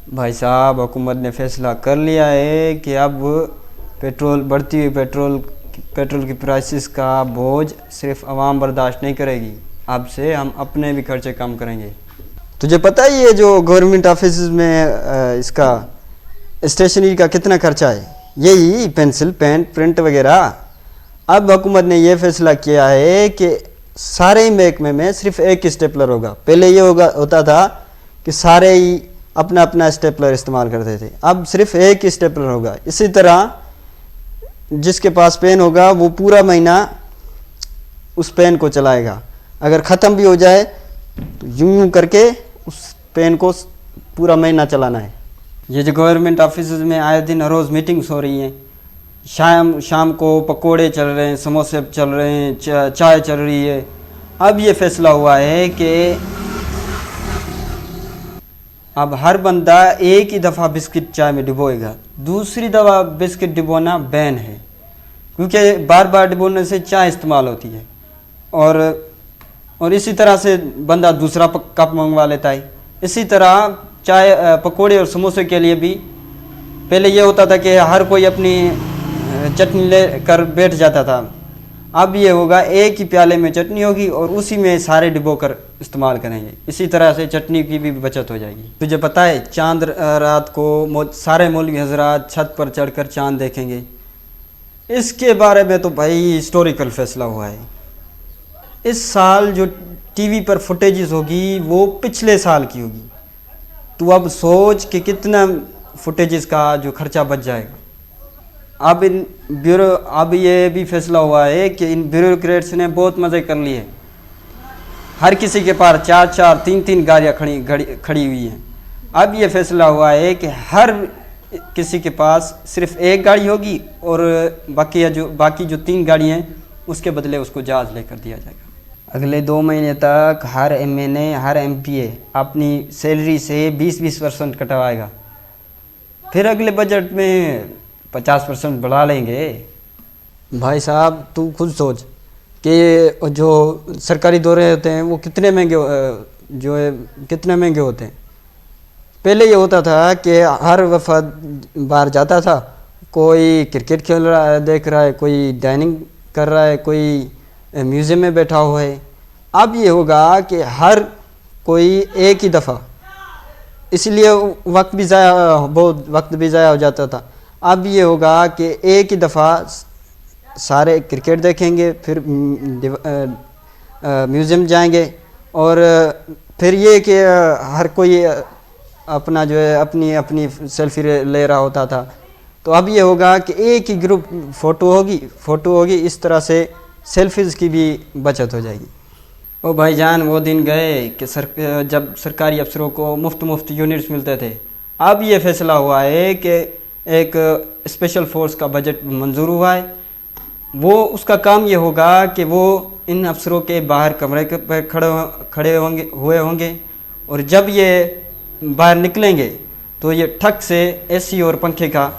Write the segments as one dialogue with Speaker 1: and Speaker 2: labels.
Speaker 1: भाई साहब, हुकूमत ने फैसला कर लिया है कि अब बढ़ती हुई पेट्रोल की प्राइसेस का बोझ सिर्फ आवाम बर्दाश्त नहीं करेगी। अब से हम अपने भी खर्चे कम करेंगे। तुझे पता ही है जो गवर्नमेंट ऑफिस में इसका स्टेशनरी का कितना खर्चा है? यही पेंसिल, पेन, प्रिंट वगैरह। अब हुकूमत ने यह फैसला किया है कि सारे ही महकमे में सिर्फ एक ही स्टेपलर होगा। पहले ये होता था कि सारे ही अपना अपना स्टेपलर इस्तेमाल करते थे, अब सिर्फ एक ही स्टेपलर होगा। इसी तरह जिसके पास पेन होगा वो पूरा महीना उस पेन को चलाएगा। अगर ख़त्म भी हो जाए तो यूं यूं करके उस पेन को पूरा महीना चलाना है। ये जो गवर्नमेंट ऑफिस में आए दिन रोज़ मीटिंग्स हो रही हैं, शाम को पकोड़े चल रहे हैं, समोसे चल रहे हैं, चाय चल रही है। अब ये फैसला हुआ है कि अब हर बंदा एक ही दफ़ा बिस्किट चाय में डुबोएगा, दूसरी दफ़ा बिस्किट डुबोना बैन है, क्योंकि बार बार डुबोने से चाय इस्तेमाल होती है। और इसी तरह से बंदा दूसरा कप मंगवा लेता है। इसी तरह चाय, पकोड़े और समोसे के लिए भी पहले ये होता था कि हर कोई अपनी चटनी ले कर बैठ जाता था। अब ये होगा एक ही प्याले में चटनी होगी और उसी में सारे डिबो कर इस्तेमाल करेंगे। इसी तरह से चटनी की भी बचत हो जाएगी। तुझे पता है चांद रात को सारे मौलवी हजरात छत पर चढ़कर चांद देखेंगे। इसके बारे में तो भाई हिस्टोरिकल फैसला हुआ है। इस साल जो टीवी पर फुटेजेस होगी वो पिछले साल की होगी। तू अब सोच कि कितना फुटेजेस का जो खर्चा बच जाएगा। अब ये भी फैसला हुआ है कि इन ब्यूरोक्रेट्स ने बहुत मज़े कर लिए। हर किसी के पास 4-4, 3-3 गाड़ियाँ खड़ी हुई हैं। अब ये फैसला हुआ है कि हर किसी के पास सिर्फ एक गाड़ी होगी और बाकी जो 3 गाड़ी हैं उसके बदले उसको जहाज़ लेकर दिया जाएगा। अगले 2 महीने तक हर MNA, हर MPA अपनी सैलरी से 20% कटवाएगा। फिर अगले बजट में 50% बढ़ा लेंगे। भाई साहब, तू खुद सोच कि जो सरकारी दौरे होते हैं वो कितने महंगे होते हैं। पहले ये होता था कि हर वफद बाहर जाता था, कोई क्रिकेट खेल रहा है देख रहा है, कोई डाइनिंग कर रहा है, कोई म्यूज़ियम में बैठा हुआ है। अब ये होगा कि हर कोई एक ही दफ़ा, इसलिए बहुत वक्त भी ज़ाया हो जाता था। अब ये होगा कि एक ही दफ़ा सारे क्रिकेट देखेंगे, फिर म्यूज़ियम जाएंगे और फिर ये कि हर कोई अपना जो है अपनी सेल्फी ले रहा होता था। तो अब ये होगा कि एक ही ग्रुप फ़ोटो होगी। इस तरह से सेल्फीज़ की भी बचत हो जाएगी। ओ भाईजान, वो दिन गए कि जब सरकारी अफसरों को मुफ्त यूनिट्स मिलते थे। अब ये फैसला हुआ है कि एक स्पेशल फोर्स का बजट मंजूर हुआ है। वो उसका काम ये होगा कि वो इन अफसरों के बाहर कमरे पर खड़े होंगे और जब ये बाहर निकलेंगे तो ये ठक से AC और पंखे का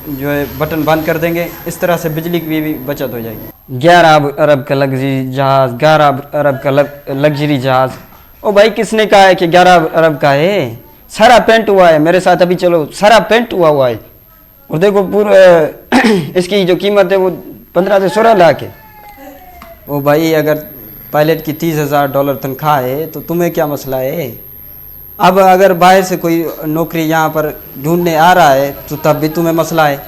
Speaker 1: जो है बटन बंद कर देंगे। इस तरह से बिजली की भी बचत हो जाएगी। 11 अरब का लग्जरी जहाज़, 11 अरब का लग्जरी जहाज़। ओ भाई, किसने कहा है कि 11 अरब का है? सारा पेंट हुआ है। मेरे साथ अभी चलो, सारा पेंट हुआ है। और देखो पूरा इसकी जो कीमत है वो 15 से 16 लाख है। ओ भाई, अगर पायलट की $30,000 तनख्वाह है तो तुम्हें क्या मसला है? अब अगर बाहर से कोई नौकरी यहाँ पर ढूंढने आ रहा है तो तब भी तुम्हें मसला है।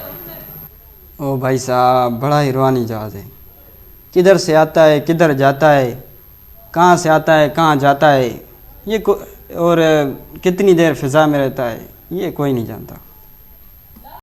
Speaker 1: ओ भाई साहब, बड़ा ही रूहानी जहाज़ है। किधर से आता है, किधर जाता है, कहाँ से आता है, कहाँ जाता है, और कितनी देर फ़िज़ा में रहता है, ये कोई नहीं जानता।